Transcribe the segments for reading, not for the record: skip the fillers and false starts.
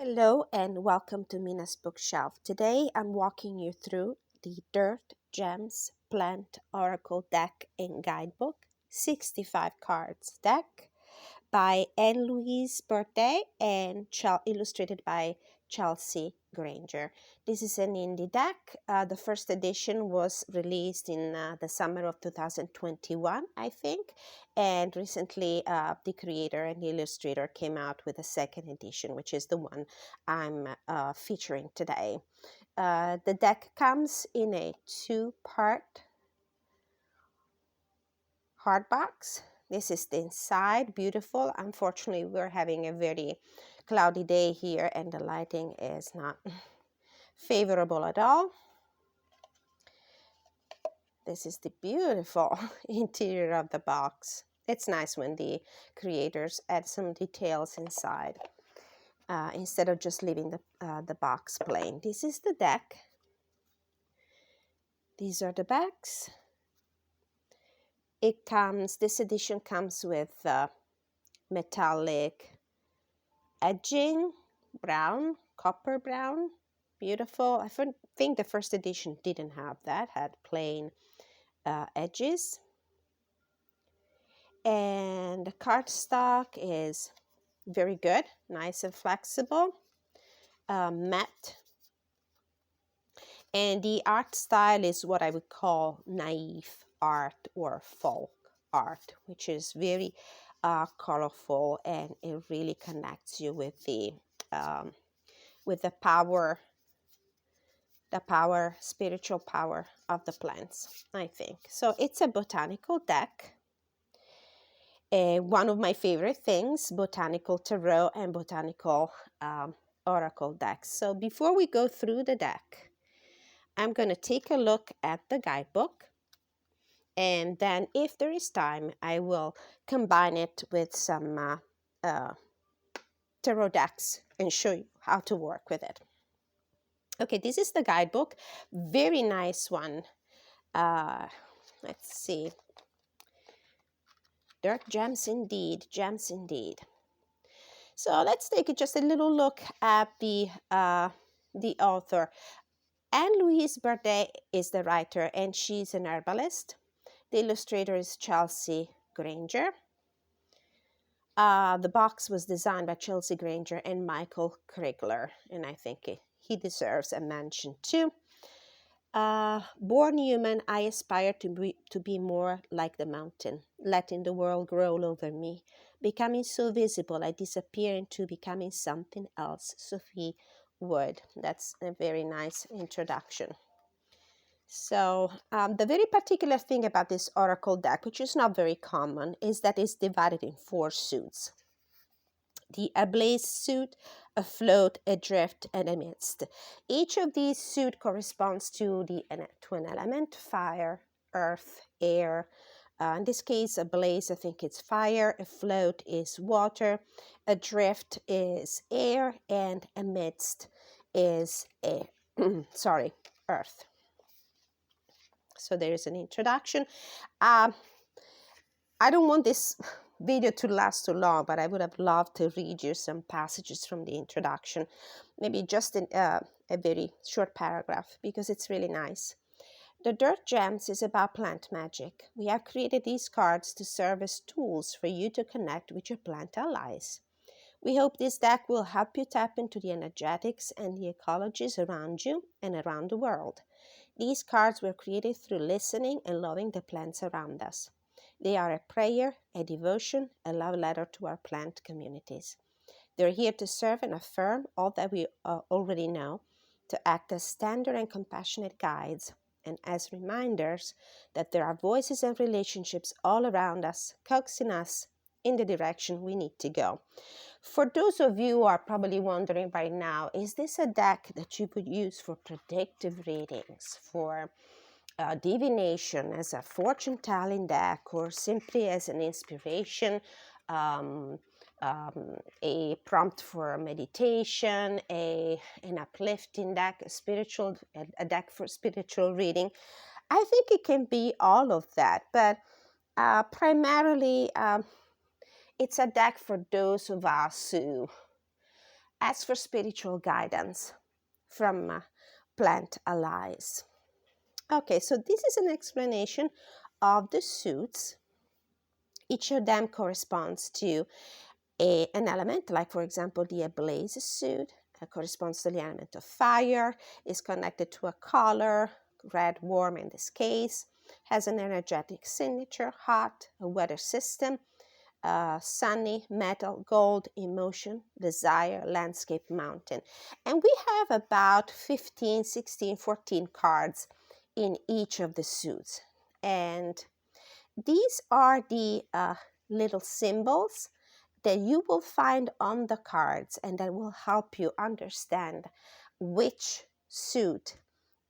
Hello and welcome to Mina's Bookshelf. Today I'm walking you through the Dirt Gems Plant Oracle Deck and Guidebook 65 cards deck by Anne-Louise Berthet and illustrated by Chelsea Granger. This is an indie deck. The first edition was released in the summer of 2021, I think, and recently the creator and the illustrator came out with a second edition, which is the one I'm featuring today. The deck comes in a two-part hardbox. This is the inside, beautiful. Unfortunately, we're having a very cloudy day here and the lighting is not favorable at all. This is the beautiful interior of the box. It's nice when the creators add some details inside instead of just leaving the box plain. This is the deck. These are the backs. This edition comes with metallic edging, brown, copper brown, beautiful. I think the first edition didn't have that, had plain edges. And the cardstock is very good, nice and flexible, matte. And the art style is what I would call naive art or folk art, which is very colorful, and it really connects you with the spiritual power of the plants, I think. So it's a botanical deck. One of my favorite things, botanical tarot and botanical oracle decks. So before we go through the deck, I'm going to take a look at the guidebook, and then if there is time, I will combine it with some tarot decks and show you how to work with it. Okay, this is the guidebook, very nice one. Let's see. Dirt gems indeed, gems indeed. So let's take just a little look at the author. Anne-Louise Berthet is the writer, and she's an herbalist. The illustrator is Chelsea Granger. The box was designed by Chelsea Granger and Michael Krigler, and I think he deserves a mention too. Born human, I aspire to be more like the mountain, letting the world grow over me. Becoming so visible, I disappear into becoming something else. Sophie Wood. That's a very nice introduction. So the very particular thing about this oracle deck, which is not very common, is that it's divided in 4 suits. The ablaze suit, afloat, adrift, and amidst. Each of these suits corresponds to an element: fire, earth, air. In this case, ablaze, I think it's fire. Afloat is water. Adrift is air, and amidst is air. Earth. So there is an introduction. I don't want this video to last too long, but I would have loved to read you some passages from the introduction, maybe just in a very short paragraph, because it's really nice. The Dirt Gems is about plant magic. We have created these cards to serve as tools for you to connect with your plant allies. We hope this deck will help you tap into the energetics and the ecologies around you and around the world. These cards were created through listening and loving the plants around us. They are a prayer, a devotion, a love letter to our plant communities. They're here to serve and affirm all that we already know, to act as tender and compassionate guides, and as reminders that there are voices and relationships all around us, coaxing us in the direction we need to go. For those of you who are probably wondering right now, is this a deck that you could use for predictive readings, for divination, as a fortune-telling deck, or simply as an inspiration, a prompt for meditation, an uplifting deck, a deck for spiritual reading? I think it can be all of that, but primarily it's a deck for those of us who ask for spiritual guidance from plant allies. Okay, so this is an explanation of the suits. Each of them corresponds to an element, like for example, the ablaze suit corresponds to the element of fire, is connected to a color, red, warm in this case, has an energetic signature, hot, a weather system, sunny, metal, gold, emotion, desire, landscape, mountain. And we have about 15, 16, 14 cards in each of the suits. And these are the little symbols that you will find on the cards and that will help you understand which suit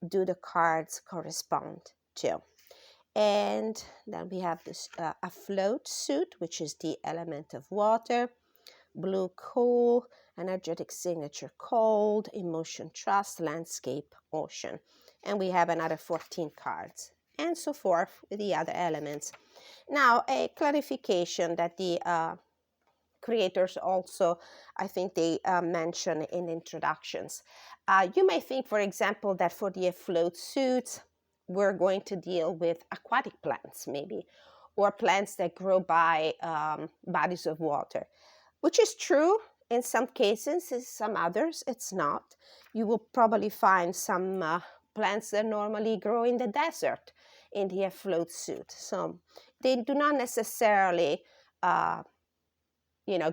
do the cards correspond to. And then we have this afloat suit, which is the element of water, blue, cool, energetic signature, cold, emotion, trust, landscape, ocean. And we have another 14 cards, and so forth with the other elements. Now, a clarification that the creators also, I think they mention in introductions. You may think, for example, that for the afloat suits, we're going to deal with aquatic plants, maybe, or plants that grow by bodies of water, which is true in some cases. In some others, it's not. You will probably find some plants that normally grow in the desert in the afloat suit. So they do not necessarily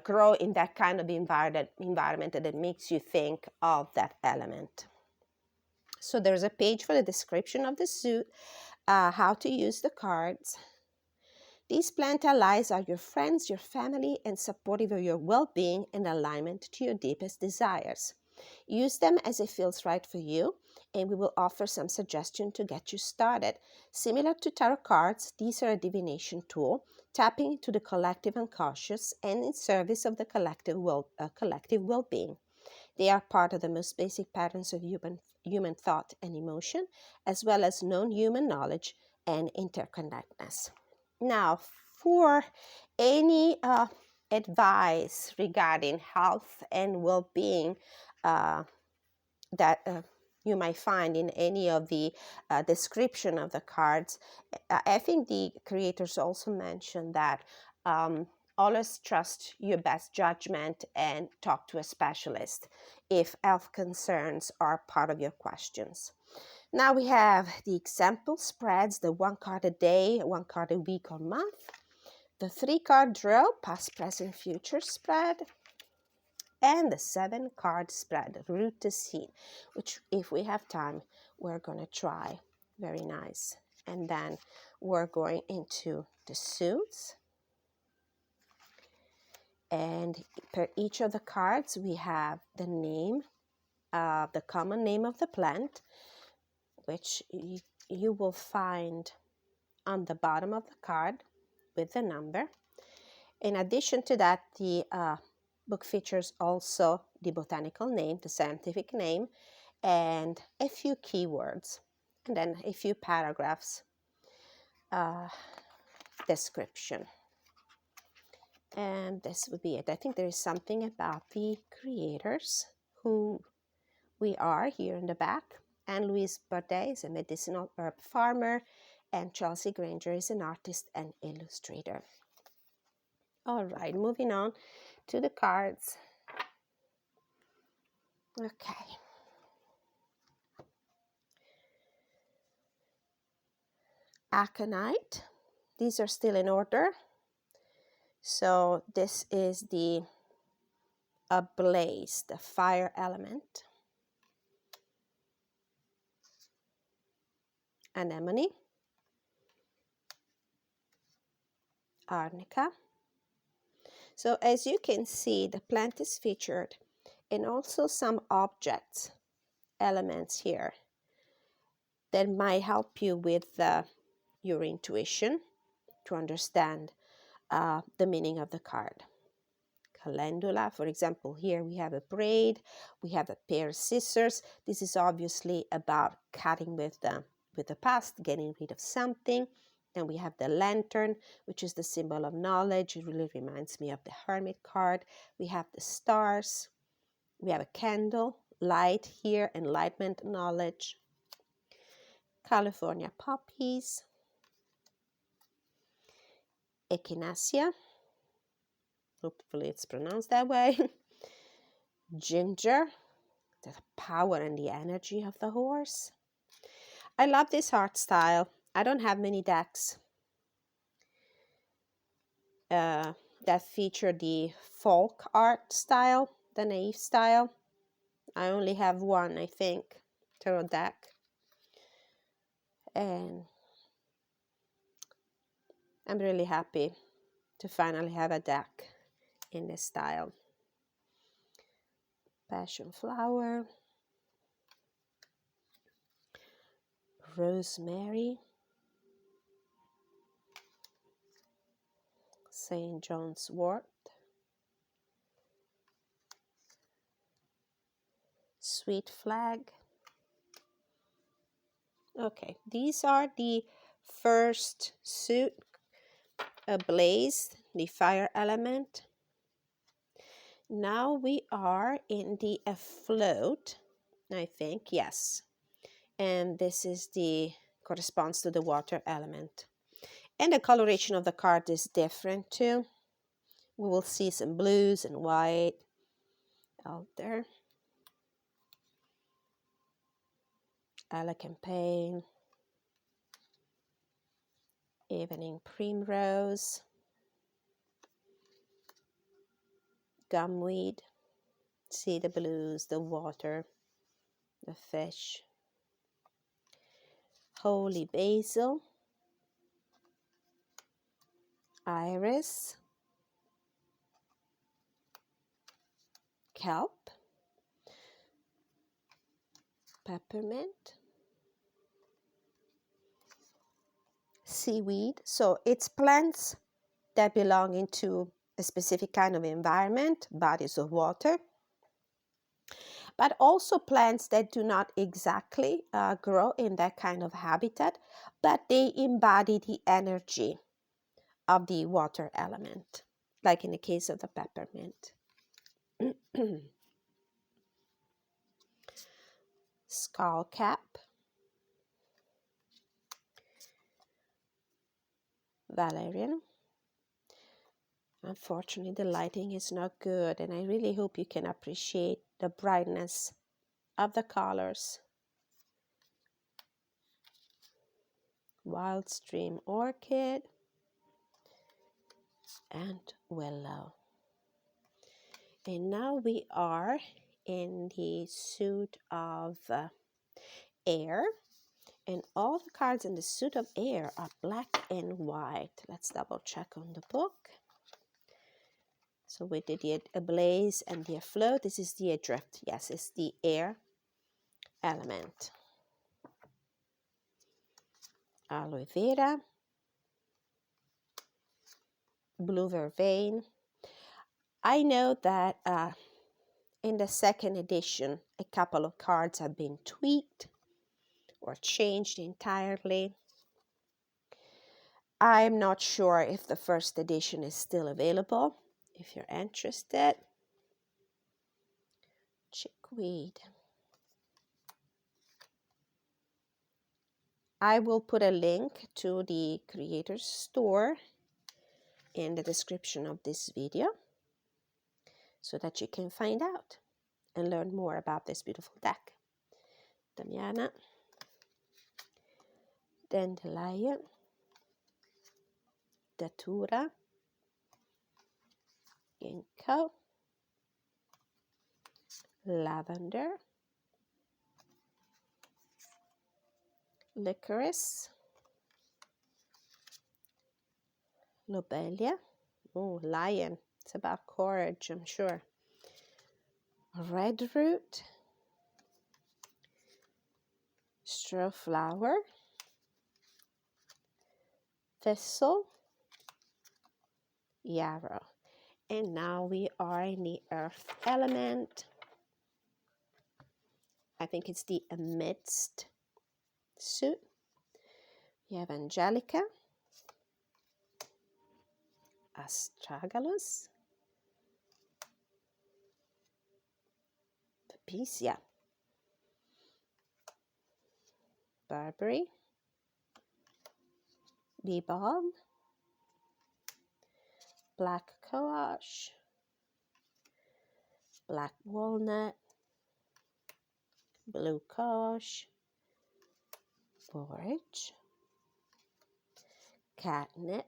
grow in that kind of environment that makes you think of that element. So there's a page for the description of the suit, how to use the cards. These plant allies are your friends, your family, and supportive of your well-being and alignment to your deepest desires. Use them as it feels right for you, and we will offer some suggestions to get you started. Similar to tarot cards, these are a divination tool, tapping into the collective unconscious and in service of the collective well-being. They are part of the most basic patterns of human thought and emotion, as well as known human knowledge and interconnectedness. Now, for any advice regarding health and well-being that you might find in any of the description of the cards, I think the creators also mentioned that always trust your best judgment and talk to a specialist if health concerns are part of your questions. Now we have the example spreads, the 1 card a day, 1 card a week or month, the 3-card draw, past, present, future spread, and the 7-card spread, root to seed, which if we have time, we're going to try. Very nice. And then we're going into the suits. And per each of the cards, we have the name, the common name of the plant, which you will find on the bottom of the card with the number. In addition to that, the book features also the botanical name, the scientific name, and a few keywords, and then a few paragraphs description. And this would be it. I think there is something about the creators, who we are here in the back. And Louise Bardet is a medicinal herb farmer, and Chelsea Granger is an artist and illustrator. All right, moving on to the cards. Okay. Aconite. These are still in order. So this is the ablaze, the fire element. Anemone. Arnica. So as you can see, the plant is featured, and also some objects, elements here that might help you with your intuition to understand the meaning of the card. Calendula, for example, here we have a braid, we have a pair of scissors. This is obviously about cutting with the past, getting rid of something. Then we have the lantern, which is the symbol of knowledge. It really reminds me of the Hermit card. We have the stars, We have a candle, light here, enlightenment, knowledge. California poppies. Echinacea. Hopefully it's pronounced that way. Ginger. The power and the energy of the horse. I love this art style. I don't have many decks that feature the folk art style, the naive style. I only have one, I think, tarot deck. And I'm really happy to finally have a deck in this style. Passion flower. Rosemary. St. John's wort. Sweet flag. Okay, these are the first suit, Blaze, the fire element. Now we are in the afloat, I think, yes. And this is corresponds to the water element. And the coloration of the card is different too. We will see some blues and white out there. Elegant Pain. Evening Primrose. Gumweed. See the blues, the water, the fish. Holy Basil. Iris. Kelp. Peppermint. Seaweed. So it's plants that belong into a specific kind of environment, bodies of water, but also plants that do not exactly grow in that kind of habitat, but they embody the energy of the water element, like in the case of the peppermint. Skullcap. Valerian. Unfortunately, the lighting is not good, and I really hope you can appreciate the brightness of the colors. Wild Stream Orchid and Willow. And now we are in the suit of air, and all the cards in the suit of air are black and white. Let's double check on the book. So we did the ablaze and the afloat. This is the adrift. Yes, it's the air element. Aloe vera. Blue vervain. I know that in the second edition, a couple of cards have been tweaked or changed entirely. I'm not sure if the first edition is still available. If you're interested, chickweed. I will put a link to the creator's store in the description of this video so that you can find out and learn more about this beautiful deck. Damiana, Dandelion, Datura, Ginkgo, Lavender, Licorice, Lobelia, oh, Lion, it's about courage, I'm sure. Red Root, Straw Flower, Thistle, Yarrow. And now we are in the earth element. I think it's the amidst suit. You have Angelica, Astragalus, Artemisia, Barberry, Bee Balm, Black Cohosh, Black Walnut, Blue Cohosh, Borage, Catnip,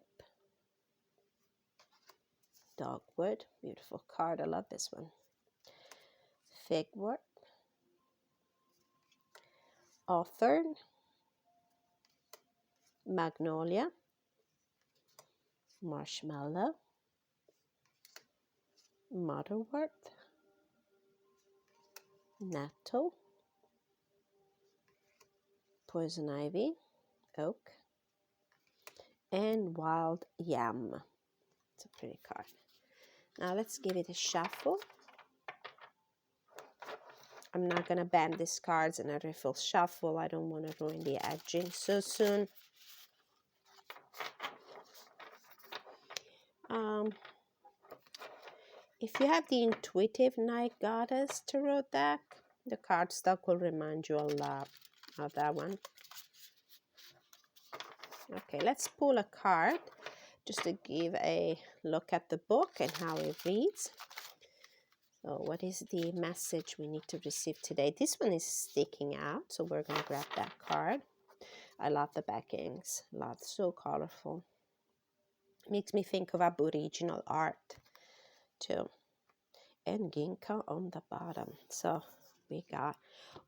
Dogwood, beautiful card, I love this one, Figwort, Hawthorn, Magnolia, Marshmallow, Motherwort, Nettle, Poison Ivy, Oak, and Wild Yam. It's a pretty card. Now let's give it a shuffle. I'm not going to bend these cards in a refill shuffle. I don't want to ruin the edging so soon. If you have the Intuitive Night Goddess Tarot deck, the cardstock will remind you a lot of that one. Okay, let's pull a card just to give a look at the book and how it reads. So what is the message we need to receive today? This one is sticking out, so we're going to grab that card. I love the backings. So colorful. Makes me think of Aboriginal art too. And ginkgo on the bottom. So we got,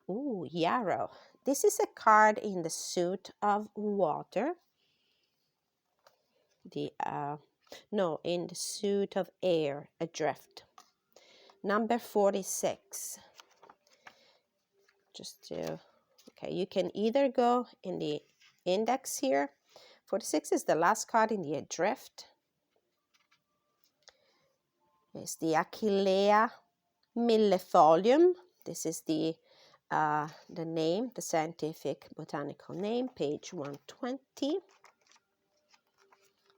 yarrow. This is a card in the suit of water. In the suit of air, adrift. Number 46. Okay, you can either go in the index here. 46 is the last card in the adrift. It's the Achillea millefolium. This is the name, the scientific botanical name, page 120.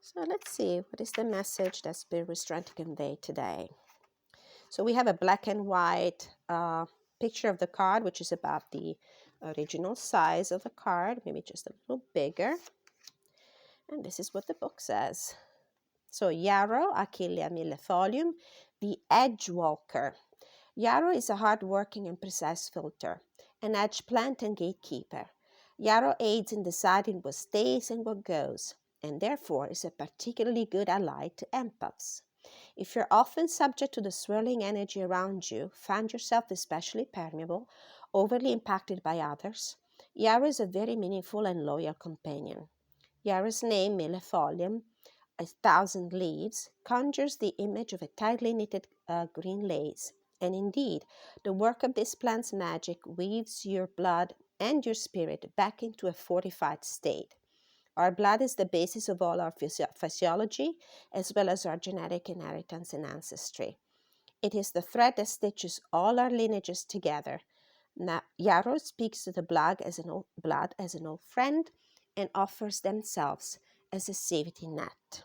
So let's see, what is the message that Spirit was trying to convey today? So we have a black and white picture of the card, which is about the original size of the card, maybe just a little bigger. And this is what the book says. So yarrow, Achillea millefolium, the edge walker. Yarrow is a hard-working and precise filter, an edge plant and gatekeeper. Yarrow aids in deciding what stays and what goes, and therefore is a particularly good ally to empaths. If you're often subject to the swirling energy around you, find yourself especially permeable, overly impacted by others, yarrow is a very meaningful and loyal companion. Yarrow's name, millefolium, 1,000 leaves, conjures the image of a tightly knitted green lace. And indeed, the work of this plant's magic weaves your blood and your spirit back into a fortified state. Our blood is the basis of all our physiology, as well as our genetic inheritance and ancestry. It is the thread that stitches all our lineages together. Now, yarrow speaks to the blood as an old friend and offers themselves as a safety net.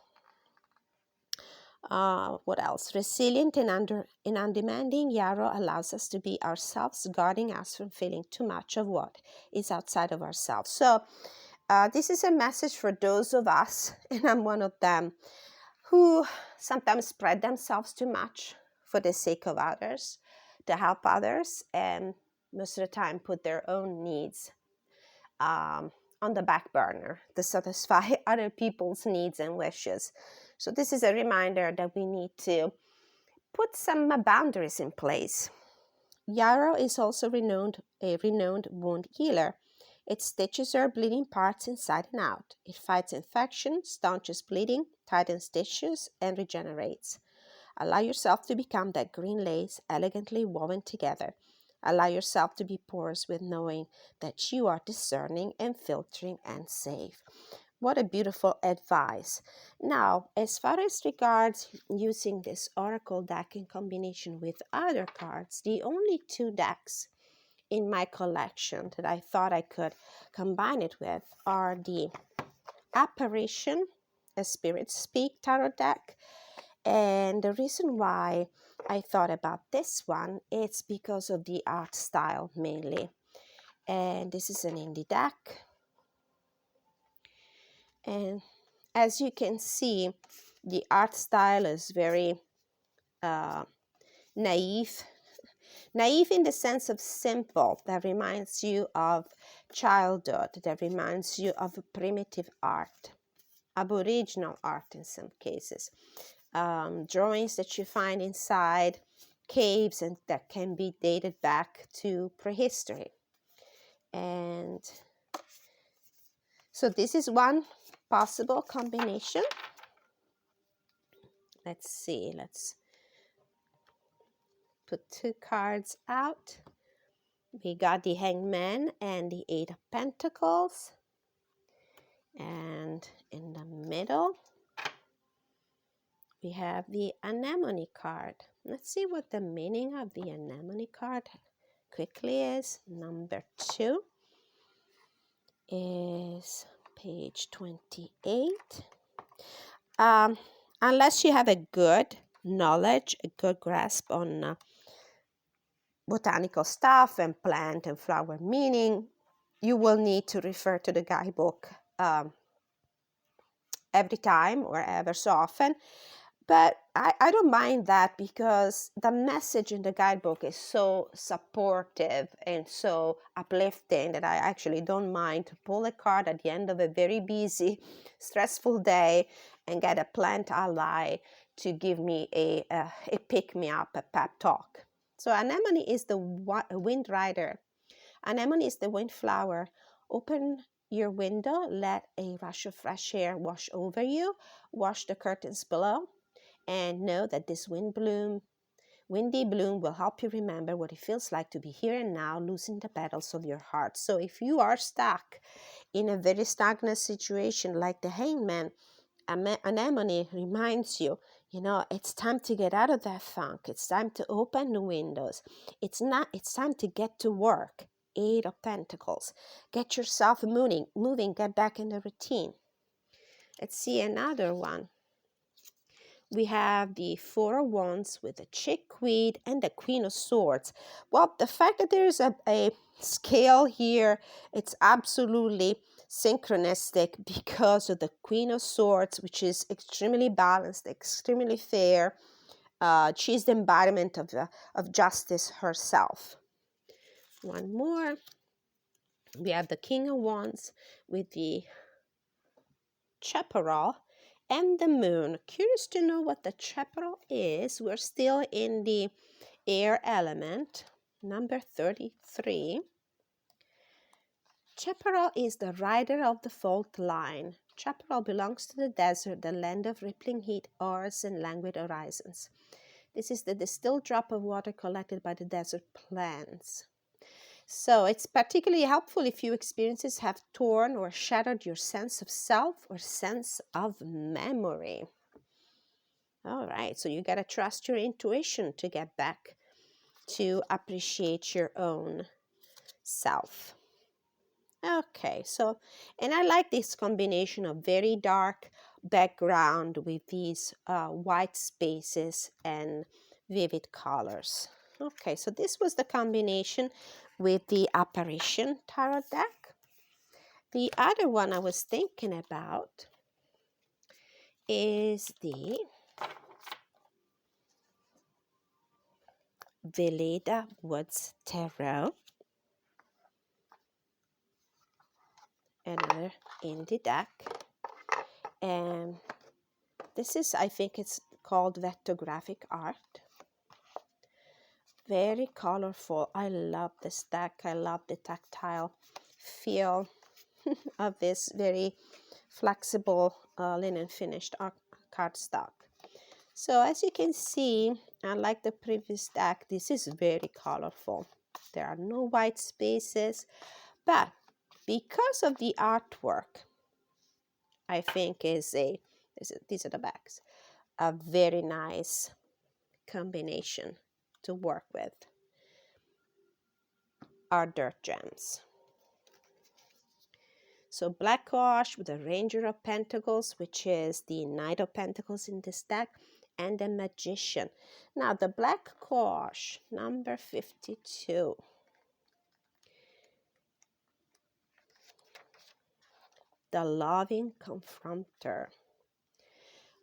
What else? Resilient and undemanding, yarrow allows us to be ourselves, guarding us from feeling too much of what is outside of ourselves. So this is a message for those of us, and I'm one of them, who sometimes spread themselves too much for the sake of others, to help others, and most of the time put their own needs on the back burner to satisfy other people's needs and wishes. So this is a reminder that we need to put some boundaries in place. Yarrow is also a renowned wound healer. It stitches our bleeding parts inside and out. It fights infection, staunches bleeding, tightens tissues, and regenerates. Allow yourself to become that green lace elegantly woven together. Allow yourself to be porous with knowing that you are discerning and filtering and safe. What a beautiful advice. Now, as far as regards using this oracle deck in combination with other cards, the only two decks in my collection that I thought I could combine it with are the Apparition, a Spirit Speak tarot deck, And the reason why I thought about this one, it's because of the art style mainly. And this is an indie deck. And as you can see, the art style is very naive. Naive in the sense of simple, that reminds you of childhood, that reminds you of primitive art, Aboriginal art in some cases. Drawings that you find inside caves and that can be dated back to prehistory. And so this is one possible combination. Let's see, let's put 2 cards out. We got the Hangman and the 8 of Pentacles. And in the middle, we have the Anemone card. Let's see what the meaning of the Anemone card quickly is. Number 2 is page 28. Unless you have a good knowledge, a good grasp on botanical stuff and plant and flower meaning, you will need to refer to the guidebook every time or ever so often. But I don't mind that, because the message in the guidebook is so supportive and so uplifting that I actually don't mind to pull a card at the end of a very busy, stressful day and get a plant ally to give me a pick-me-up, a pep talk. So anemone is the wind rider. Anemone is the windflower. Open your window, let a rush of fresh air wash over you, wash the curtains below, and know that this windy bloom will help you remember what it feels like to be here and now, losing the petals of your heart. So if you are stuck in a very stagnant situation like the Hangman, anemone reminds you, it's time to get out of that funk. It's time to open the windows. It's time to get to work. 8 of Pentacles. Get yourself moving, get back in the routine. Let's see another one. We have the 4 of Wands with the Chickweed and the Queen of Swords. Well, the fact that there is a scale here, it's absolutely synchronistic because of the Queen of Swords, which is extremely balanced, extremely fair. She's the embodiment of justice herself. One more. We have the King of Wands with the Chaparral and the Moon. Curious to know what the chaparral is. We're still in the air element, number 33. Chaparral is the rider of the fault line. Chaparral belongs to the desert, the land of rippling heat, hours, and languid horizons. This is the distilled drop of water collected by the desert plants. So it's particularly helpful if your experiences have torn or shattered your sense of self or sense of memory. All right, so you got to trust your intuition to get back to appreciate your own self. Okay, so, and I like this combination of very dark background with these white spaces and vivid colors. Okay, so this was the combination with the Apparition Tarot deck. The other one I was thinking about is the Veleda Woods Tarot. Another indie deck. And this is, I think it's called Vectographic Art. Very colorful. I love this deck. I love the tactile feel of this very flexible linen finished cardstock. So as you can see, unlike the previous deck, this is very colorful. There are no white spaces, but because of the artwork, I think these are the backs, a very nice combination to work with. Are dirt gems. So black wash with the Ranger of Pentacles, which is the Knight of Pentacles in this deck, and the Magician. Now the black gouache, number 52. The Loving Confronter.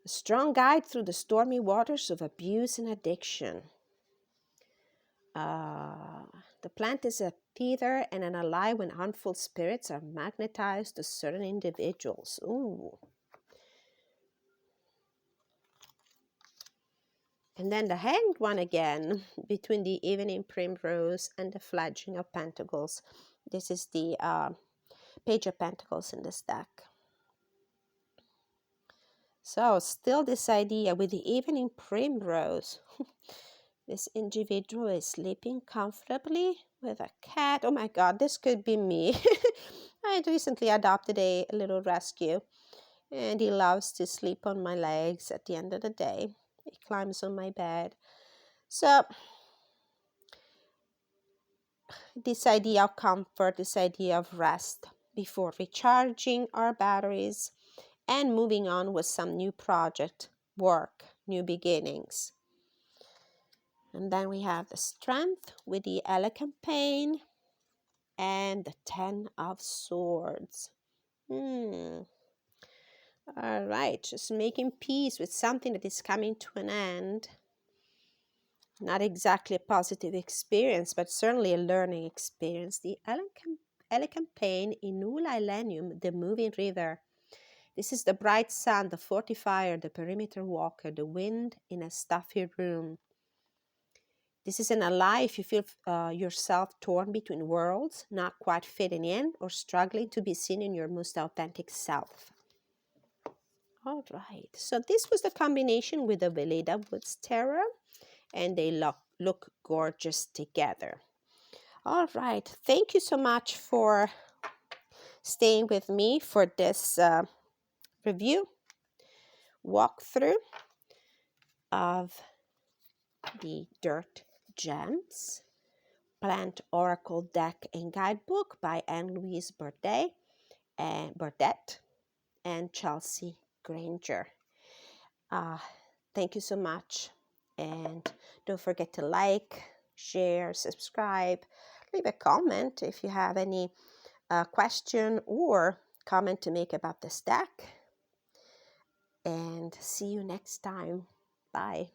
A strong guide through the stormy waters of abuse and addiction. The plant is a feeder and an ally when harmful spirits are magnetized to certain individuals. Ooh. And then the Hanged One again, between the Evening Primrose and the Fledgling of Pentacles. This is the Page of Pentacles in this deck. So still this idea with the Evening Primrose. This individual is sleeping comfortably with a cat. Oh my God, this could be me. I had recently adopted a little rescue, and he loves to sleep on my legs at the end of the day. He climbs on my bed. So this idea of comfort, this idea of rest before recharging our batteries and moving on with some new project, work, new beginnings. And then we have the Strength with the Elecampane and the Ten of Swords. All right, just making peace with something that is coming to an end. Not exactly a positive experience, but certainly a learning experience. The Elecampane in Ulilenium, the moving river. This is the bright sun, the fortifier, the perimeter walker, the wind in a stuffy room. This is an ally if you feel yourself torn between worlds, not quite fitting in, or struggling to be seen in your most authentic self. All right, so this was the combination with the Veleda Woods Tarot, and they look gorgeous together. All right, thank you so much for staying with me for this review, walkthrough of the Dirt Gems Plant Oracle Deck and Guidebook by Anne-Louise Burdett and Chelsea Granger. Thank you so much, and don't forget to like, share, subscribe, leave a comment if you have any question or comment to make about this deck, and see you next time. Bye.